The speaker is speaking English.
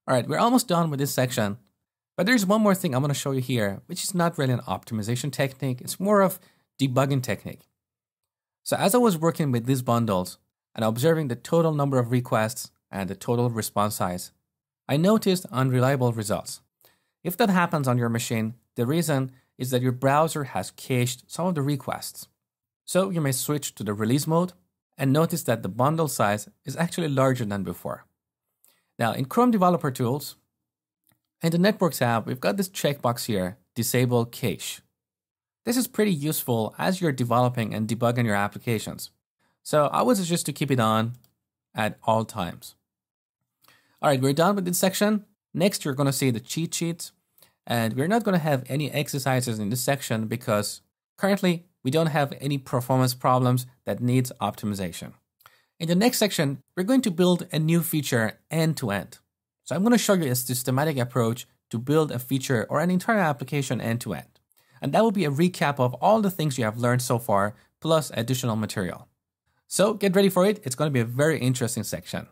All right, we're almost done with this section, but there's one more thing I'm going to show you here, which is not really an optimization technique. It's more of debugging technique. So as I was working with these bundles and observing the total number of requests and the total response size, I noticed unreliable results. If that happens on your machine, the reason is that your browser has cached some of the requests. So you may switch to the release mode and notice that the bundle size is actually larger than before. Now in Chrome Developer Tools, in the Networks tab, we've got this checkbox here, Disable Cache. This is pretty useful as you're developing and debugging your applications. So I would suggest to keep it on at all times. All right, we're done with this section. Next, you're going to see the cheat sheets. And we're not going to have any exercises in this section because currently we don't have any performance problems that needs optimization. In the next section, we're going to build a new feature end-to-end. So I'm going to show you a systematic approach to build a feature or an entire application end-to-end. And that will be a recap of all the things you have learned so far, plus additional material. So get ready for it. It's going to be a very interesting section.